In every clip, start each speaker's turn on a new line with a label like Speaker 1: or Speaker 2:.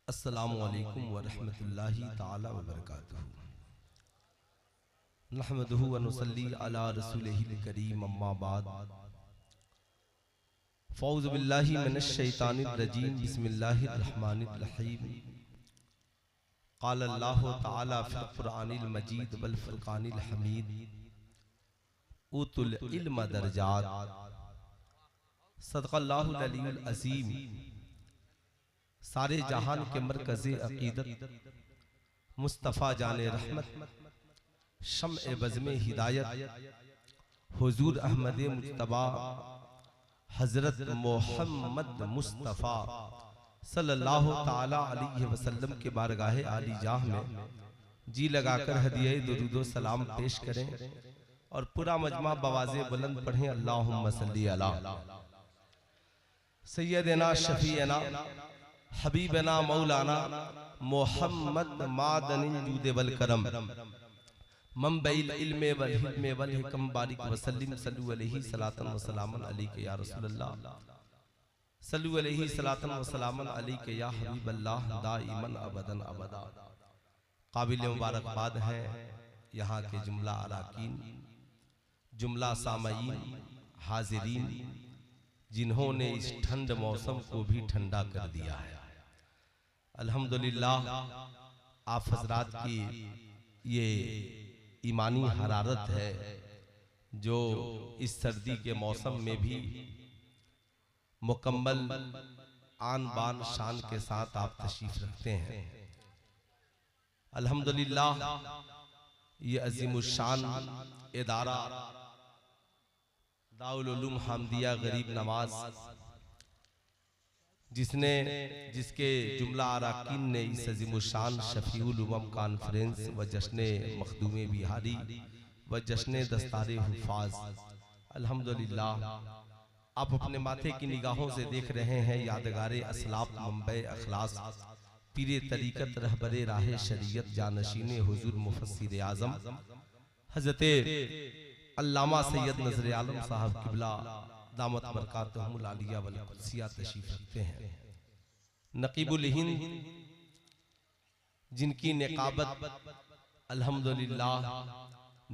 Speaker 1: अस्सलामु अलैकुम व रहमतुल्लाहि ताला व बरकातुहू। नहमदुहु व नुसल्ली अला रसूलिहिल करीम, अम्मा बाद। फ़ौज़ु बिल्लाहि मिनश शैतानिर रजीम, बिस्मिल्लाहिर रहमानिर रहीम। क़ाल अल्लाहु तआला फ़िल क़ुरआनिल मजीद वल फ़ुरक़ानिल हमीद, ऊतुल इल्म दरजात। सदक़ल्लाहुल अलीयुल अज़ीम। सारे जहान के मरकज़े अक़ीदत मुस्तफ़ा जाने रहमत, शम्अ बज़्मे हिदायत, हुज़ूर अहमद मुज्तबा हज़रत मोहम्मद मुस्तफ़ा सल्लल्लाहु ताला अलैहि वसल्लम के बारगाहे आली जाह में जी लगाकर हदिया दुरूद सलाम पेश करें और पूरा मजमा बवाज़े बुलंद पढ़ें। अल्लाहुम्मा सल्ली अला सय्यदना शफ़ीअना हबीबना मौलाना मोहम्मद मादनिल जूद वल करम, मंबइल इल्म वल हिल्म वल हिकम, बारिक वसल्लिम सल्लु अलैहि सलातन व सलामन अलैका या रसूलल्लाह, सल्लु अलैहि सलातन व सलामन अलैका या हबीबल्लाह, दाइमन अबदन अबदा। काबिल मुबारकबाद है यहाँ के जुमला अराकीन, जुमला सामईन, हाजिरीन, जिन्होंने इस ठंड मौसम को भी ठंडा कर दिया है। अल्हम्दुलिल्लाह, आप हजरात की ये ईमानी हरारत है जो इस सर्दी के मौसम में भी मुकम्मल आन बान शान के साथ आप तशरीफ रखते हैं। अल्हम्दुलिल्लाह, ये अज़ीमुश्शान इदारा दारुल उलूम हम्दिया गरीब नवाज, जिसके जुमला अराकीन ने इस अज़ीमुश्शान शफ़ीउल उम्म कॉन्फ्रेंस व जश्न मखदूम बिहारी व जश्न दस्तारे हुफ़ाज़, अल्हम्दुलिल्लाह, आप अपने माथे की निगाहों से देख रहे हैं यादगारे असलाफ, मंबे अखलास, पीरे तरीक़त, रहबरे राहे शरीयत, जानशीने हुज़ूर मुफस्सिर आज़म हज़रत अल्लामा सैयद नज़र आलम साहब किबला दामत बरकातहुमुल आलिया वल कुद्सिया तशरीफ रखते हैं। नकीबुल हिंद, जिनकी निकाबत अल्हम्दुलिल्लाह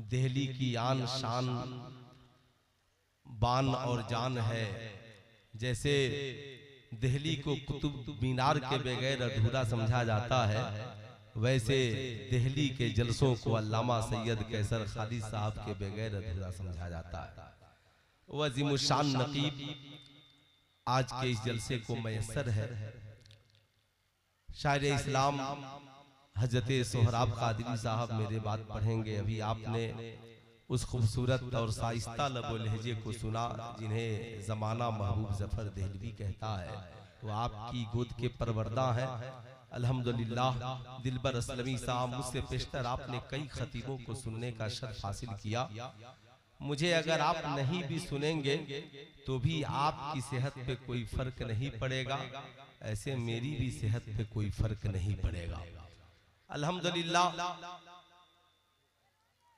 Speaker 1: दिल्ली की आन शान बान और जान है। जैसे दिल्ली को कुतुब मीनार के बगैर अधूरा समझा जाता है, वैसे दिल्ली के जलसों को अल्लामा सैयद कैसर खालिद साहब के बगैर अधूरा समझा जाता है। वह अज़ीमुश्शान नकीब आज के इस जलसे को मयस्सर है। शायर इस्लाम हजरत सोहराब कादरी साहब मेरे बात पढ़ेंगे। अभी आपने उस खूबसूरत और साइस्ता लबो लहजे को सुना जिन्हें जमाना महबूब जफर देहलवी कहता है। वह आपकी गोद के परवरदा है। अल्हम्दुलिल्लाह, दिलबर असलमी साहब, मुझसे पेशतर आपने कई खतीबों को सुनने का शर्फ हासिल किया। मुझे अगर आप नहीं भी सुनेंगे तो भी आपकी सेहत पे कोई फर्क नहीं पड़ेगा, ऐसे मेरी भी सेहत पे कोई फर्क नहीं पड़ेगा। अल्हम्दुलिल्लाह,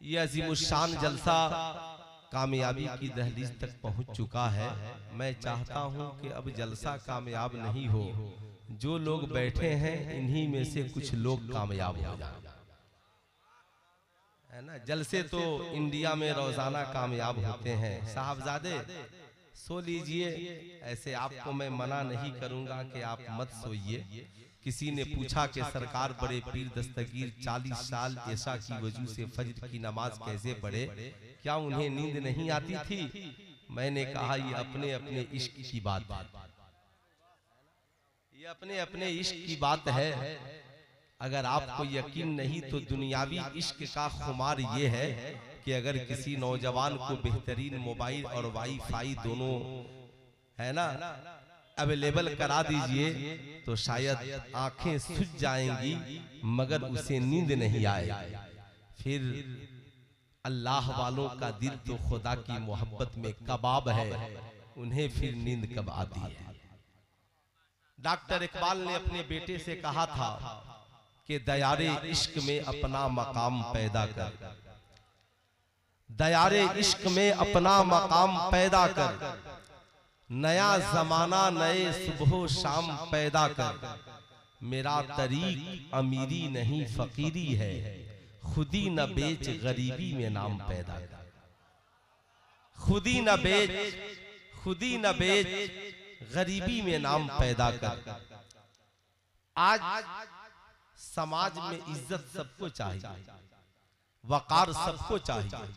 Speaker 1: ये अज़ीमुश्शान जलसा कामयाबी की दहलीज तक पहुंच चुका है। मैं चाहता हूं कि अब जलसा कामयाब नहीं हो, जो लोग बैठे हैं इन्हीं में से कुछ लोग कामयाब हो जाए, है ना। जलसे तो इंडिया में रोजाना कामयाब होते हैं। साहबजादे सो लीजिए, ऐसे आपको मैं मना नहीं करूंगा कि आप मत सोइए। किसी ने पूछा कि सरकार बड़े पीर दस्तगीर 40 साल ऐसा की वजह से फज्र की नमाज कैसे पढ़े, क्या उन्हें नींद नहीं आती थी? मैंने कहा ये अपने अपने इश्क की बात है, ये अपने अपने इश्क की बात है। अगर आपको यकीन नहीं तो दुनियावी इश्क का खुमार ये है कि अगर किसी नौजवान को बेहतरीन मोबाइल और वाईफाई दोनों, है ना, अवेलेबल करा दीजिए तो शायद आंखें सूझ जाएंगी मगर उसे नींद नहीं आए। फिर अल्लाह वालों का दिल तो खुदा की मोहब्बत में कबाब है, उन्हें फिर नींद कब आती है। डॉक्टर इकबाल ने अपने बेटे से कहा था कि दयारे इश्क में अपना मकाम पैदा कर, दयारे इश्क में अपना मकाम पैदा कर, नया जमाना नए सुबह शाम पैदा कर, मेरा तरीक अमीरी नहीं फकीरी है, खुदी न बेच गरीबी में नाम पैदा कर। खुदी न बेच गरीबी में नाम पैदा कर। आज समाज में इज्जत सबको चाहिए, वकार सबको चाहिए,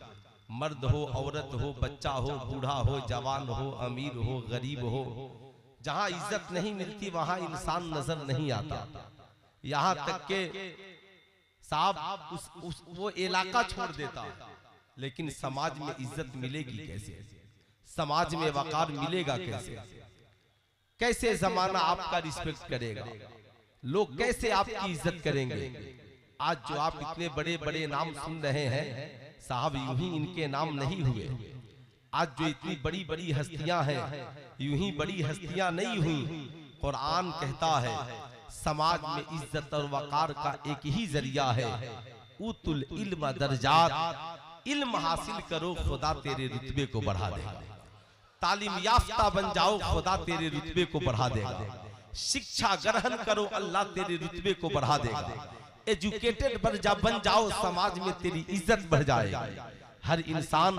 Speaker 1: मर्द हो औरत हो बच्चा हो बूढ़ा हो जवान हो अमीर हो गरीब हो। जहां इज्जत नहीं मिलती वहां इंसान नजर नहीं आता। यहां तक के साहब वो इलाका छोड़ देता, लेकिन समाज में इज्जत मिलेगी कैसे? समाज में वकार मिलेगा कैसे? कैसे जमाना आपका रिस्पेक्ट करेगा? लोग कैसे आपकी इज्जत करेंगे? आज जो आप इतने बड़े बड़े नाम सुन रहे हैं साहब, यूं ही इनके नाम नहीं हुए। आज जो इतनी बड़ी बड़ी हस्तियां हैं, यूं ही बड़ी हस्तियां नहीं हुई। कुरान कहता है समाज में इज्जत और वकार का एक ही जरिया है, उतुल इल्म दर्जात, इल्म हासिल करो खुदा तेरे रुतबे को बढ़ा देगा। तालीम याफ्ता बन जाओ खुदा तेरे रुतबे को बढ़ा देगा। शिक्षा ग्रहण करो अल्लाह तेरे रुतबे को बढ़ा देगा। एजुकेटेड बन जाओ समाज में तेरी इज्जत बढ़ जाएगी। हर इंसान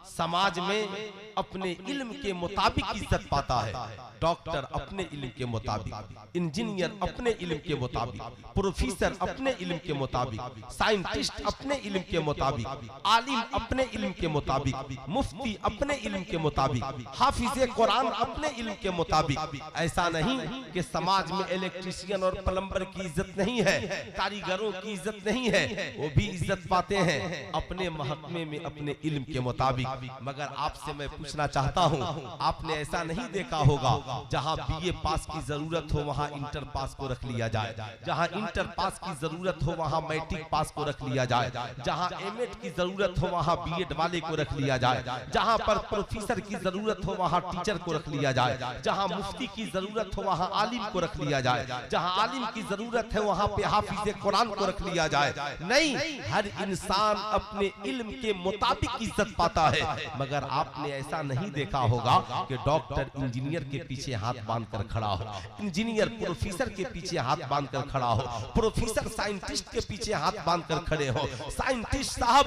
Speaker 1: समाज में अपने इल्म के मुताबिक इज्जत पाता है। डॉक्टर अपने इल्म के मुताबिक, इंजीनियर अपने इल्म के मुताबिक, प्रोफेसर अपने इल्म के मुताबिक, साइंटिस्ट अपने इल्म के मुताबिक, आलिम अपने इल्म के मुताबिक, मुफ्ती अपने इल्म के मुताबिक, हाफिज कुरान अपने इल्म के मुताबिक। ऐसा नहीं कि समाज में इलेक्ट्रीशियन और प्लम्बर की इज्जत नहीं है, कारीगरों की इज्जत नहीं है, वो भी इज्जत पाते हैं अपने महकमे में अपने इल्म के मुताबिक। मगर आपसे मैं पूछना चाहता हूँ, आपने ऐसा नहीं देखा होगा जहाँ बीए पास की जरूरत हो वहाँ इंटर पास को रख लिया जाए, जहाँ इंटर पास की जरूरत हो वहाँ मैट्रिक पास को रख लिया जाए, जहाँ एमएड की जरूरत हो वहाँ बीएड वाले को रख लिया जाए, जहाँ पर प्रोफेसर की जरूरत हो वहाँ टीचर को रख लिया जाए, जहाँ मुफ्ती की जरूरत हो वहाँ आलिम को रख लिया जाए, जहाँ आलिम की जरूरत है वहाँ पे हाफिज कुरान को रख लिया जाए। नहीं, हर इंसान अपने इल्म के मुताबिक इज्जत पाता है। मगर आपने ऐसा नहीं देखा होगा कि डॉक्टर इंजीनियर के पीछे हाथ बांधकर खड़ा हो, इंजीनियर प्रोफेसर के पीछे हाथ बांधकर खड़ा हो, प्रोफेसर साइंटिस्ट के पीछे हाथ बांधकर खड़े हो, साइंटिस्ट साहब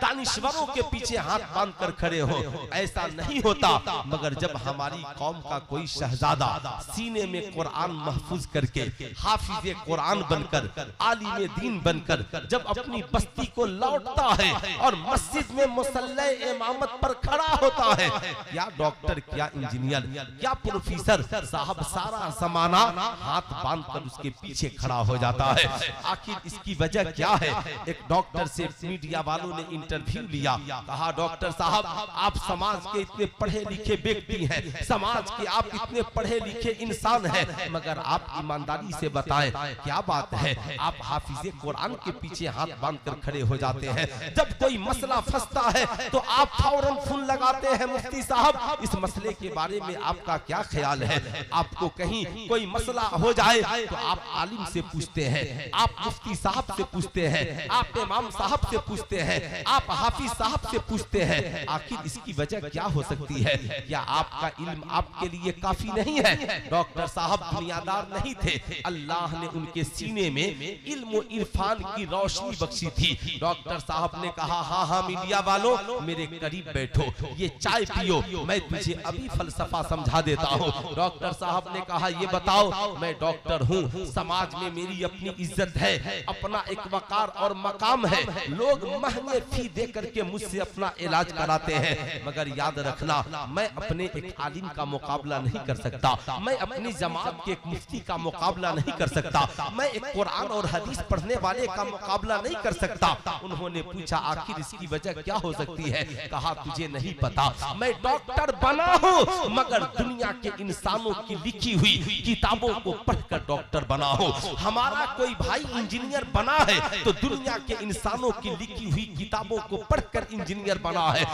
Speaker 1: दानिश्वरों के पीछे हाथ बांधकर खड़े हो। ऐसा नहीं होता। मगर जब हमारी कौम का कोई शहजादा सीने में कुरान महफूज करके हाफिज कुरान बनकर आलिम दीन बनकर जब अपनी बस्ती को लौटता है और मस्जिद में मुसल्ले इमामत पर खड़ा होता है, क्या डॉक्टर, क्या इंजीनियर, क्या प्रोफेसर साहब, सारा जमाना हाथ बांधकर उसके पीछे खड़ा हो जाता है। आखिर इसकी वजह क्या है? एक डॉक्टर से मीडिया वालों ने इंटरव्यू लिया, कहा डॉक्टर साहब आप समाज के इतने पढ़े लिखे व्यक्ति हैं, समाज के आप इतने पढ़े लिखे इंसान हैं, मगर आप ईमानदारी से बताएं क्या बात है आप हाफिज कुरान के पीछे हाथ बांधकर खड़े हो जाते हैं? जब कोई मसला फंसता है तो आप फौरन फोन लगाते हैं, मुफ्ती साहब इस मसले के बारे में आपका क्या ख्याल है? आपको कहीं कोई मसला हो जाए तो आप आलिम से पूछते हैं, आप मुफ्ती साहब से पूछते हैं, आप इमाम साहब से पूछते हैं, आप हाफिज साहब से पूछते हैं। आखिर इसकी वजह क्या हो सकती है? क्या आपका इल्म आपके लिए काफी नहीं है? डॉक्टर साहब दुनियादार नहीं थे, अल्लाह ने उनके सीने में इल्म और इरफान की रोशनी बख्शी थी। डॉक्टर साहब ने कहा हाँ हाँ मीडिया वालों मेरे करीब बैठो, ये चाय पियो, मैं तुझे अभी फलसफा समझा देता हूँ। डॉक्टर साहब ने कहा ये बताओ, मैं डॉक्टर हूँ, समाज में मेरी अपनी इज्जत है, अपना एक वकार और मकाम है, लोग महंगे फी दे करके मुझसे अपना इलाज कराते हैं, मगर याद रखना मैं अपने एक आलिम का मुकाबला नहीं कर सकता, मैं अपनी जमात के एक मुफ्ती का मुकाबला नहीं कर सकता, मैं एक कुरान और हदीस पढ़ने वाले का मुकाबला नहीं कर सकता। उन्होंने पूछा आखिर इसकी वजह क्या हो सकती है? कहा तुझे नहीं पता, मैं डॉक्टर बना हूँ मगर दुनिया के इंसानों की लिखी हुई किताबों को पढ़कर डॉक्टर बना हूँ। हमारा कोई भाई इंजीनियर बना है तो दुनिया के इंसानों की लिखी हुई किताबों को पढ़कर इंजीनियर बना है,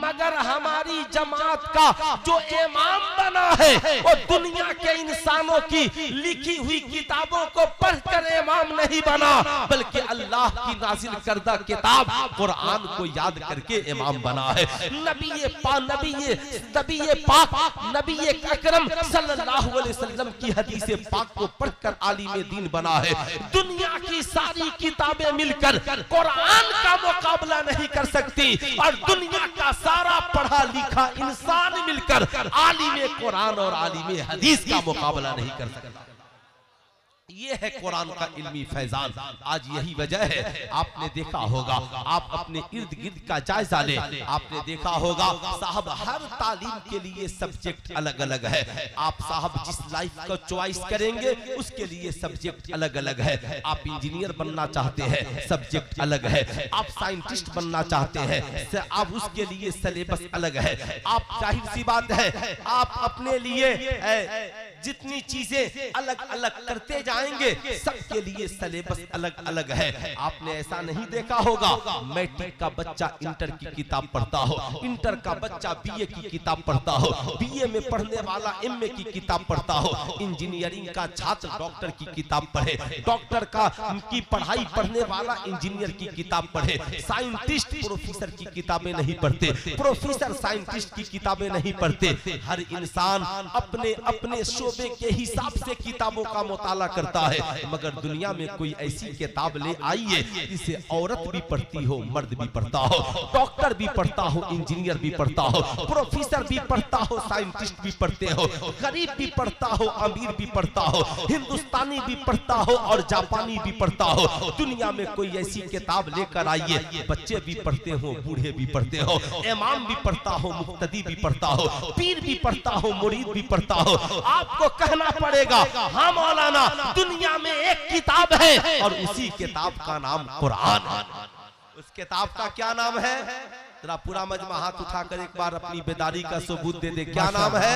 Speaker 1: मगर हमारी जमात का जो इमाम बना है वो दुनिया के इंसानों की लिखी हुई किताबों को पढ़कर इमाम नहीं बना, बल्कि अल्लाह की नाजिल करदा किताब कुरान को याद करके इमाम बना है। नबी पाक नबी अकरम सल्लल्लाहु अलैहि वसल्लम की हदीसे पाक को पढ़कर आलिम दीन बना है। दुनिया की सारी किताबें मिलकर कुरान का मुकाबला नहीं कर सकती और दुनिया का सारा पढ़ा लिखा इंसान मिलकर आलिम कुरान और आलिम हदीस का मुकाबला नहीं कर सकता। ये है कुरान का इल्मी फैजान। आज यही वजह है, आपने देखा होगा, आप अपने इर्द गिर्द का जायजा ले, आपने देखा होगा साहब हर तालीम के लिए सब्जेक्ट अलग अलग है। आप साहब जिस लाइफ का चॉइस करेंगे उसके लिए सब्जेक्ट अलग अलग है। आप इंजीनियर बनना चाहते हैं, सब्जेक्ट अलग है। आप साइंटिस्ट बनना चाहते हैं, आप उसके लिए सिलेबस अलग है। आप जाहिर सी बात है, आप अपने लिए जितनी चीजें अलग अलग करते जाएंगे सबके लिए सिलेबस अलग अलग है। आपने ऐसा नहीं देखा होगा मैट्रिक का बच्चा इंटर की किताब पढ़ता हो, इंटर का बच्चा बीए की किताब पढ़ता हो, बीए में पढ़ने वाला एमए की किताब पढ़ता हो, इंजीनियरिंग का छात्र डॉक्टर की किताब पढ़े, डॉक्टर का की पढ़ाई पढ़ने वाला इंजीनियर की किताब पढ़े, साइंटिस्ट प्रोफेसर की किताबें नहीं पढ़ते, प्रोफेसर साइंटिस्ट की किताबें नहीं पढ़ते। हर इंसान अपने अपने शोबे के हिसाब से किताबों का मुताला करता है। मगर दुनिया में कोई ऐसी किताब ले आइए जिसे औरत भी पढ़ती हो, मर्द भी पढ़ता हो, डॉक्टर भी पढ़ता हो, इंजीनियर भी पढ़ता हो, प्रोफेसर भी पढ़ता हो, साइंटिस्ट भी पढ़ते हो, गरीब भी पढ़ता हो, अमीर भी पढ़ता हो, हिंदुस्तानी भी पढ़ता हो और जापानी भी पढ़ता हो। दुनिया में कोई ऐसी किताब लेकर आइए, बच्चे भी पढ़ते हो, बूढ़े भी पढ़ते हो, इमाम भी पढ़ता हो, मुक्तदी भी पढ़ता हो, पीर भी पढ़ता हो, मुरीद भी पढ़ता हो। आपको कहना पड़ेगा हाँ मौलाना, दुनिया में एक किताब है और उसी किताब का नाम कुरान है। उस किताब का क्या नाम है? जरा पूरा मजमा हाथ उठाकर एक बार अपनी बेदारी का सबूत दे दे। क्या नाम है?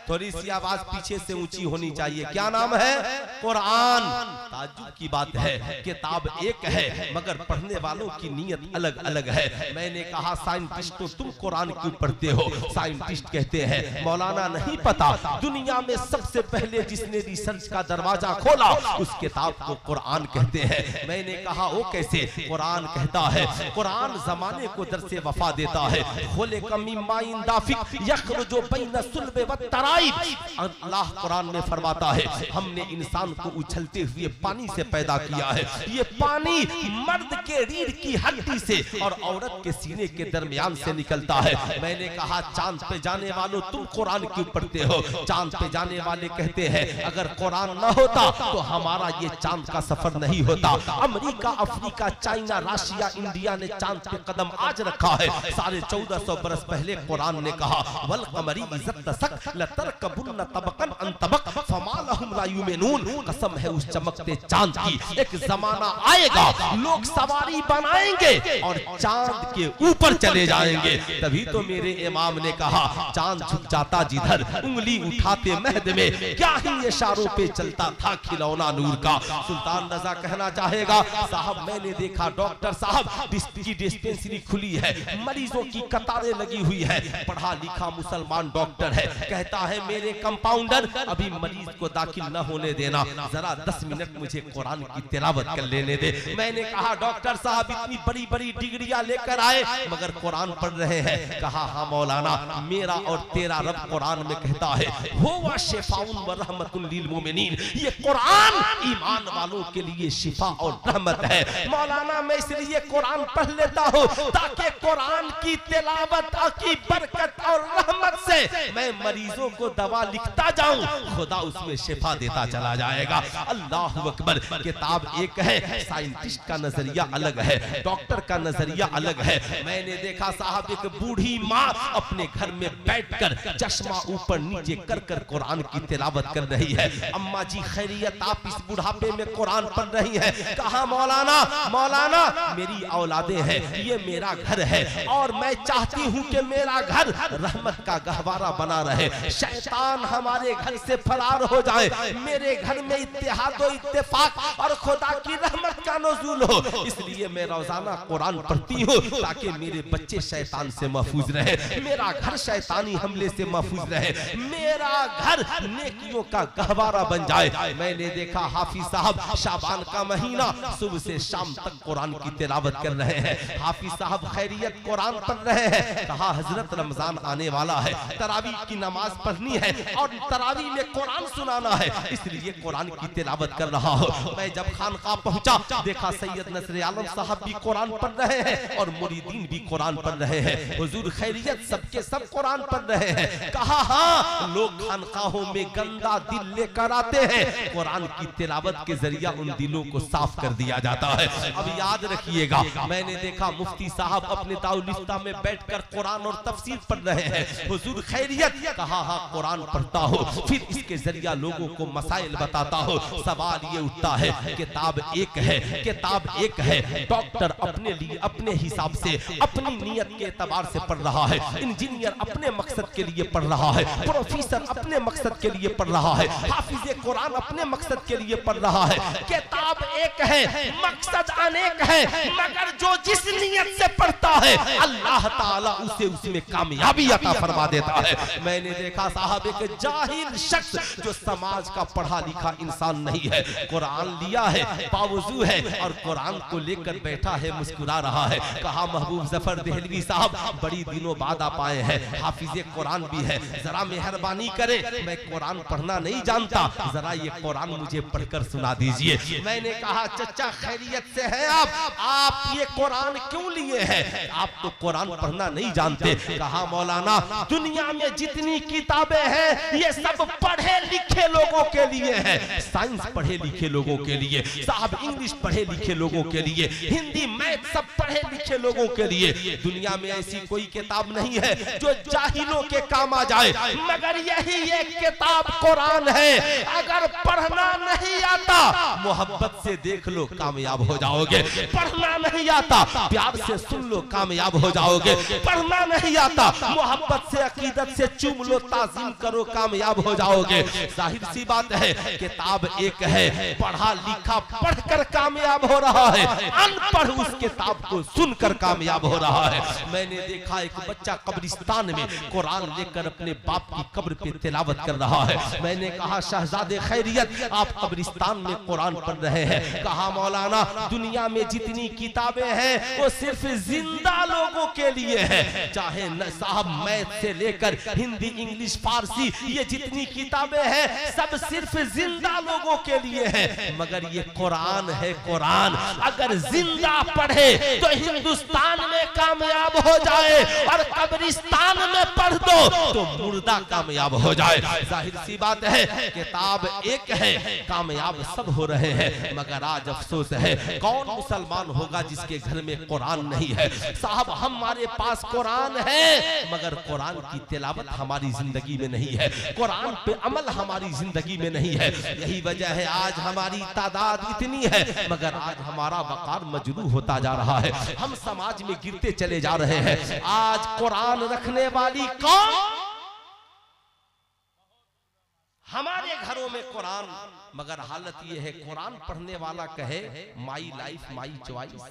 Speaker 1: थोड़ी सी आवाज पीछे से ऊंची होनी चाहिए। क्या नाम है? कुरान। ताज्जुब की बात है, किताब एक है मगर पढ़ने वालों की नीयत अलग अलग है। मैंने कहा साइंटिस्ट तो तुम कुरान क्यों पढ़ते हो? साइंटिस्ट कहते हैं मौलाना नहीं पता, दुनिया में सबसे पहले जिसने रिसर्च का दरवाजा खोला उस किताब को कुरान कहते हैं। मैंने कहा वो कैसे? कुरान कहता है, कुरान जमाने को दरसे वफा देता है। खोले कमी माइन दाफिक यखरुजु बैन सुल्ब व तराइब। अल्लाह कुरान में फरमाता है हमने इंसान को उछलते हुए पानी से पैदा किया है। ये पानी मर्द के रीढ़ की हड्डी से और औरत के सीने के दरमियान से निकलता है। मैंने कहा चांद पे जाने वालों तुम कुरान क्यों पढ़ते हो? चांद पे जाने वाले कहते हैं अगर कुरान न होता तो हमारा ये चांद का सफर नहीं होता। America, Africa, China, Russia, India ने चांद पे कदम आज रखा है। 1450 बरस पहले कुरान ने कहा वल कमरी इज्जत सक लतरकबुन तबकन अन तबक फमा लहुम ला युमिनून। कसम है उस चमकते चांद की, एक जमाना आएगा लोग सवारी बनाएंगे और चांद के ऊपर चले जाएंगे। तभी तो मेरे इमाम ने कहा चांद झुक जाता जिधर उंगली उठाते महद में, क्या ही इशारों पे चलता था खिलौना नूर का। सुल्तान रजा कहना चाहेगा साहब मैंने देखा डॉक्टर साहब की डिस्पेंसरी खुली है, मरीजों की कतारें लगी हुई है, पढ़ा लिखा मुसलमान डॉक्टर है, कहता है मेरे कंपाउंडर अभी मरीज को दाखिल न होने देना, जरा 10 मिनट मुझे कुरान की तिलावत कर लेने दे। मैंने कहा डॉक्टर साहब इतनी बड़ी बड़ी डिग्रियां लेकर आए मगर कुरान पढ़ रहे हैं। कहा हाँ मौलाना मेरा और तेरा रब कुरान में कहता है हुवा शिफाउन व रहमतुन लिल मोमिनीन, ये कुरान ईमान वालों के लिए शिफा और रहमत है। मौलाना मैं इसलिए कुरान पढ़ लेता हूँ ताकि कुरान की तिलावत की बरकत और रहमत से मैं मरीजों को दवा लिखता जाऊं, खुदा उसमें शिफा देता चला जाएगा। अल्लाह अकबर। किताब एक है, साइंटिस्ट का नजरिया अलग है, डॉक्टर का नजरिया अलग है। मैंने देखा साहब एक बूढ़ी माँ अपने घर में बैठकर चश्मा ऊपर नीचे कर कर कुरान की तिलावत कर रही है। अम्मा जी खैरियत आप इस बुढ़ापे में कुरान पढ़ रही है? कहा मौलाना मौलाना मेरी औलादे हैं, ये मेरा घर है और मैं चाहती हूँ कि मेरा घर रहमत का गहवारा बना रहे, शैतान हमारे घर से फरार हो जाए, मेरे घर में इत्तेहाद और इत्तेफाक और खुदा की रहमत का नुज़ूल हो। इसलिए मैं रोजाना कुरान पढ़ती हूँ ताकि मेरे बच्चे शैतान से महफूज रहे, मेरा घर शैतानी हमले से महफूज रहे, मेरा घर नेकियों का गहवारा बन जाए। मैंने देखा हाफिज साहब शाबान का महीना सुबह से शाम तक कुरान की तिलावत कर रहे हैं। हाफिज साहब खैरियत कुरान पढ़ रहे हैं। कहा हजरत रमजान आने वाला है, तरावी की नमाज पढ़ पढ़नी है और तरावी में कुरान सुनाना है, इसलिए कुरान की तिलावत कर रहा हूँ। मैं जब खानकाह पहुंचा, देखा सैयद नसर आलम साहब भी कुरान पढ़ रहे हैं और मुरीदीन भी कुरान पढ़ रहे हैं। हुजूर खैरियत सबके सब कुरान पढ़ रहे हैं। कहा हाँ, लोग खानकाहों में गंदा दिल लेकर आते हैं, कुरान की तिलावत के जरिया उन दिलों को साफ कर दिया जाता है। अब याद रखिएगा, मैंने देखा मुफ्ती साहब अपने दाउलिफ्ता में बैठकर कुरान और तफसीर पढ़ रहे हैं। हुजूर खैरियत, कहा हाँ कुरान पढ़ता हो, फिर इसके जरिया लोगों को मसाइल बताता हो। सवाल ये उठता है, किताब एक है, किताब एक है, डॉक्टर अपने लिए अपने हिसाब से अपनी नियत के एतबार से पढ़ रहा है, इंजीनियर अपने मकसद के लिए पढ़ रहा है, प्रोफेसर अपने मकसद के लिए पढ़ रहा है, हाफिज कुरान अपने मकसद के लिए पढ़ रहा है। किताब एक है, मकसद अनेक है, मगर जो जिस नियत से पढ़ता है अल्लाह ताला उसे उसमें कामयाबी अता फरमा देता है। मैंने देखा साहब एक जाहिल शख्स जो समाज का पढ़ा लिखा इंसान नहीं है, कुरान लिया है, बावजू है और कुरान को लेकर बैठा है, मुस्कुरा रहा है। कहा महबूब जफर देहलवी साहब बड़ी दिनों बाद आप आए हैं, हाफिज कुरान भी है, जरा मेहरबानी करें, मैं कुरान पढ़ना नहीं जानता, जरा ये कुरान मुझे पढ़कर सुना दीजिए। मैंने कहा चचा खैरियत से है आप ये कुरान क्यों लिए हैं? आप तो कुरान पढ़ना नहीं जानते। कहा मौलाना दुनिया में जितनी किताबें हैं ये सब पढ़े लिखे लोगों के लिए है, साइंस पढ़े लिखे लोगों के लिए, साहब इंग्लिश पढ़े लिखे लोगों के लिए, हिंदी मैथ सब पढ़े लिखे लोगों के लिए। दुनिया में ऐसी कोई किताब नहीं है जो जाहिलों के काम आ जाए, मगर यही एक किताब कुरान है। अगर पढ़ना नहीं आता मोहब्बत से देख लो कामयाब हो जाओगे, पढ़ना नहीं आता प्यार से सुन लो कामयाब हो जाओगे, पढ़ना नहीं आता मोहब्बत से अकीदत से चूम लो ताज़ीम करो कामयाब हो जाओगे। जाहिर सी बात है किताब एक है, पढ़ा लिखा पढ़कर कामयाब हो रहा है, अनपढ़ उस किताब को सुनकर कामयाब हो रहा है। मैंने देखा एक बच्चा कब्रिस्तान में कुरान लेकर अपने बाप की कब्र पे तिलावत कर रहा है। मैंने कहा शहजादे खैरियत आप कब्रिस्तान में कुरान पढ़ रहे हैं। कहा मौलाना दुनिया में जितनी किताबें हैं वो सिर्फ जिंदा लोगों के लिए है, चाहे न साहब मैथ से लेकर हिंदी इंग्लिश फारसी ये जितनी किताबें हैं सब सिर्फ जिंदा लोगों के लिए है, मगर ये कुरान है, कुरान अगर जिंदा पढ़े तो हिंदुस्तान में कामयाब हो जाए और कब्रिस्तान में पढ़ दो तो मुर्दा कामयाब हो जाए। जाहिर सी बात है किताब एक है, कामयाब सब हो रहे हैं, मगर आज अफसोस है कौन मुसलमान होगा जिसके घर में कुरान नहीं है। साहब हमारे पास कुरान है मगर कुरान की तिलावत हमारी जिंदगी में नहीं है, कुरान पे अमल हमारी जिंदगी में नहीं है। यही वजह है आज हमारी तादाद इतनी है मगर आज हमारा वकार मजरूह होता जा रहा है, हम समाज में गिरते चले जा रहे हैं। आज कुरान रखने वाली कौन? हमारे घरों में कुरान, मगर हालत यह है कुरान पढ़ने वाला कहे माई लाइफ माई चॉइस,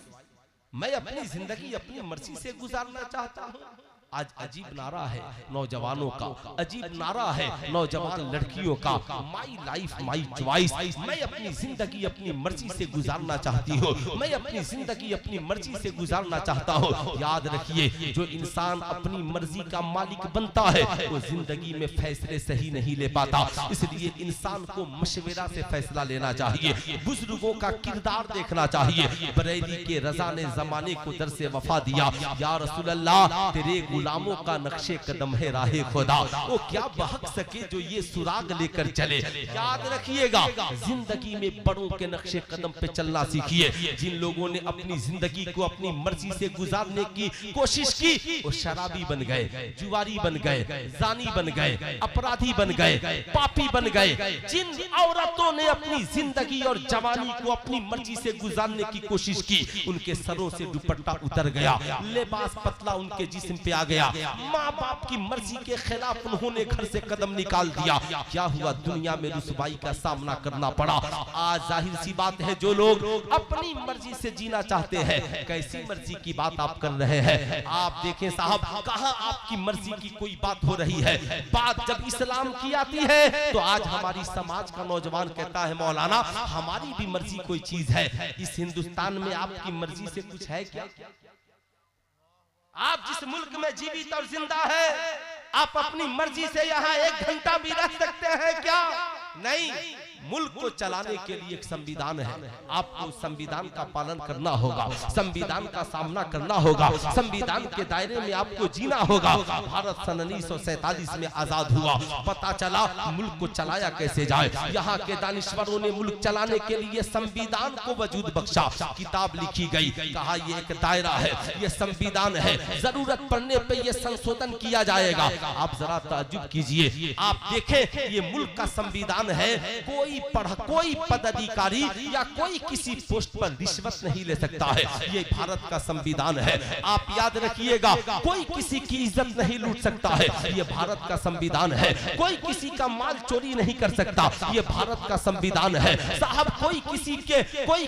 Speaker 1: मैं अपनी जिंदगी अपनी मर्जी से गुजारना चाहता हूँ। आज अजीब नारा है नौजवानों का, अजीब नारा है नौजवान लड़कियों का, माई लाइफ माई चॉइस, मैं अपनी जिंदगी अपनी मर्जी से गुजारना चाहती हूँ, मैं अपनी जिंदगी अपनी मर्जी से गुजारना चाहता हूँ। याद रखिए जो इंसान अपनी मर्जी का मालिक बनता है वो जिंदगी में फैसले सही नहीं ले पाता, इसलिए इंसान को मशवरा से फैसला लेना चाहिए, बुजुर्गों का किरदार देखना चाहिए। बरेली के रजा ने जमाने को दर से वफा दिया, या रसूल अल्लाह तेरे गुलामों का नक्शे कदम है राहे खुदा, वो क्या बहक सके जो ये सुराग लेकर चले। याद रखिएगा जिंदगी में बड़ों के नक्शे कदम पे चलना सीखिए। जिन लोगों ने अपनी जिंदगी को अपनी मर्जी से गुजारने की कोशिश की वो शराबी बन गए, जुआरी बन गए, जानी बन गए, अपराधी बन गए, पापी बन गए। जिन औरतों ने अपनी जिंदगी और जवानी को अपनी मर्जी से गुजारने की कोशिश की उनके सरों से दुपट्टा उतर गया, लिबास पतला उनके जिस्म पे आ गया, माँ बाप की मर्जी के खिलाफ उन्होंने घर से कदम निकाल दिया। क्या हुआ? दुनिया में रुसवाई का सामना करना पड़ा। आज जाहिर सी बात है जो लोग अपनी मर्जी से जीना चाहते हैं, कैसी मर्जी की बात आप कर रहे हैं? आप देखें साहब कहां आपकी मर्जी की कोई बात हो रही है। बात जब इस्लाम की आती है तो आज हमारी समाज का नौजवान कहता है मौलाना हमारी भी मर्जी कोई चीज है, इस हिंदुस्तान में आपकी मर्जी से कुछ है क्या? आप जिस मुल्क में जीवित और जिंदा है, आप अपनी मर्जी से यहाँ 1 घंटा भी रह सकते हैं क्या? नहीं, मुल्क को चलाने के लिए एक संविधान है। आपको संविधान का पालन करना होगा, संविधान का सामना करना होगा, संविधान के दायरे में आपको जीना होगा। भारत सन 1947 में आजाद हुआ, पता चला मुल्क को चलाया कैसे जाए। यहाँ के दानिश्वरों ने मुल्क चलाने के लिए संविधान को वजूद बख्शा, किताब लिखी गई, कहा ये एक दायरा है, ये संविधान है, जरूरत पड़ने पे ये संशोधन किया जाएगा। आप जरा ताज्जुब कीजिए, आप देखें ये मुल्क का संविधान है, कोई पदाधिकारी या कोई किसी पोस्ट पर रिश्वत नहीं ले सकता है। ये भारत का संविधान है, आप याद रखिएगा। कोई किसी की इज्जत नहीं लूट सकता है, ये भारत का संविधान है। कोई किसी का माल चोरी नहीं कर सकता, ये भारत का संविधान है। साहब कोई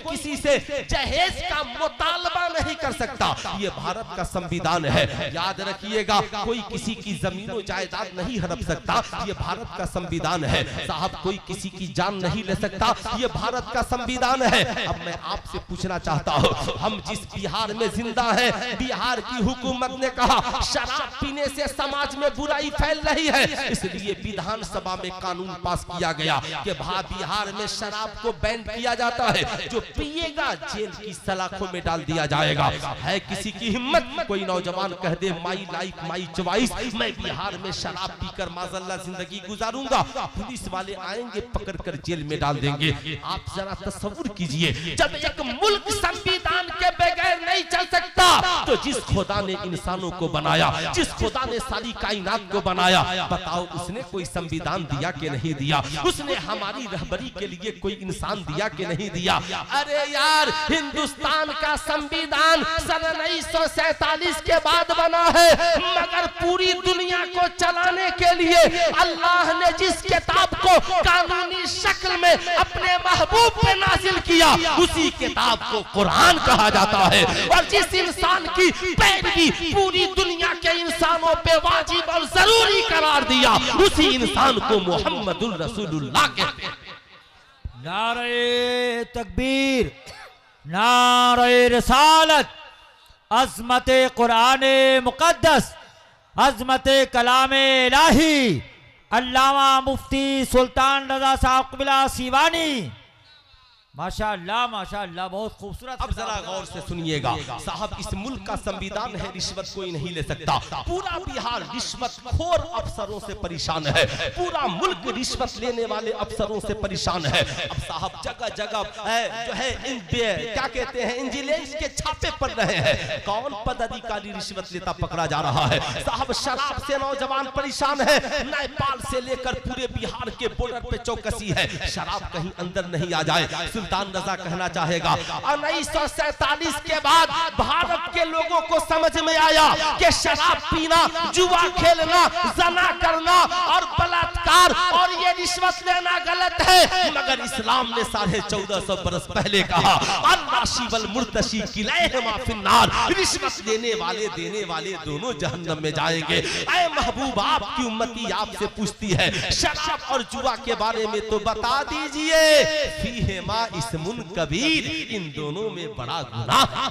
Speaker 1: किसी से जहेज का मुतालबा नहीं कर सकता, ये भारत का संविधान है। याद रखिएगा, कोई किसी की जमीनों जायदाद नहीं हड़प सकता, ये भारत का संविधान है। साहब कोई किसी की जान नहीं ले सकता, ये भारत का संविधान है। अब मैं आपसे पूछना चाहता हूँ, हम जिस बिहार में जिंदा हैं, बिहार की हुकूमत ने कहा शराब पीने से समाज में बुराई फैल रही है, इसलिए विधानसभा में कानून पास किया गया कि बिहार में शराब को बैन किया जाता है, जो पिएगा जेल की सलाखों में डाल दिया जाएगा। है किसी की हिम्मत, कोई नौजवान कह दे माई लाइफ माई चॉइस, मैं बिहार में शराब पीकर माज़अल्लाह जिंदगी गुजारूंगा, पुलिस वाले आएंगे पकड़ कर जेल में डाल देंगे। आप जरा तस्वीर कीजिए, जब एक मुल्क संविधान के बगैर नहीं चल सकता, तो जिस खुदा ने इंसानों को बनाया, जिस खुदा ने सारी कायनात को बनाया, बताओ उसने कोई संविधान दिया कि नहीं दिया? उसने हमारी रहबरी के लिए कोई इंसान दिया कि नहीं दिया? अरे यार, हिंदुस्तान का संविधान सन 1947 के बाद बना है, मगर पूरी दुनिया को चलाने के लिए अल्लाह ने जिस किताब को कानूनी शक्ल में अपने महबूब पे नाजिल किया, उसी किताब को कुरान कहा जाता है। और जिस इंसान की पैरवी पूरी दुनिया के इंसानों पे वाजिब और जरूरी करार दिया, उसी इंसान को मोहम्मदुर रसूलुल्लाह कहते हैं।
Speaker 2: नारे तकबीर, नारे रिसालत, अज़मते कुराने मुक़द्दस, अज़मते कलामे इलाही, अल्लामा मुफ्ती सुल्तान रजा साहब क़िबला सीवानी, माशाअल्लाह बहुत खूबसूरत।
Speaker 1: अब जरा गौर से सुनिएगा साहब, इस मुल्क का संविधान है, रिश्वत कोई नहीं ले सकता। पूरा बिहार रिश्वतखोर अफसरों से परेशान है, पूरा मुल्क रिश्वत लेने वाले अफसरों से परेशान है। अब साहब जगह जगह जो है क्या कहते हैं, इंजिलेंस के छापे पड़ रहे हैं। कौन पदाधिकारी रिश्वत लेता पकड़ा जा रहा है? साहब शराब से नौजवान परेशान है, नेपाल से लेकर पूरे बिहार के बॉर्डर पे चौकसी है, शराब कहीं अंदर नहीं आ जाए। सुल्तान रजा कहना चाहेगा, 1947 के बाद भारत के लोगों को समझ में आया कि शराब पीना, जुआ खेलना, जना करना और बलात्कार और ये रिश्वत लेना गलत है। मगर इस्लाम ने 1450 बरस पहले कहा, अन्नाशिवल मुर्तशी किलैहिमा फिन्नार, रिश्वत लेने वाले देने वाले दोनों जहन्नम में जाएंगे। ऐ महबूब, आपकी उम्मती आपसे पूछती है, शराब और जुआ के बारे में तो बता दीजिए। फीहिमा इस्मुन कबीर, इन दोनों में बड़ा गुनाह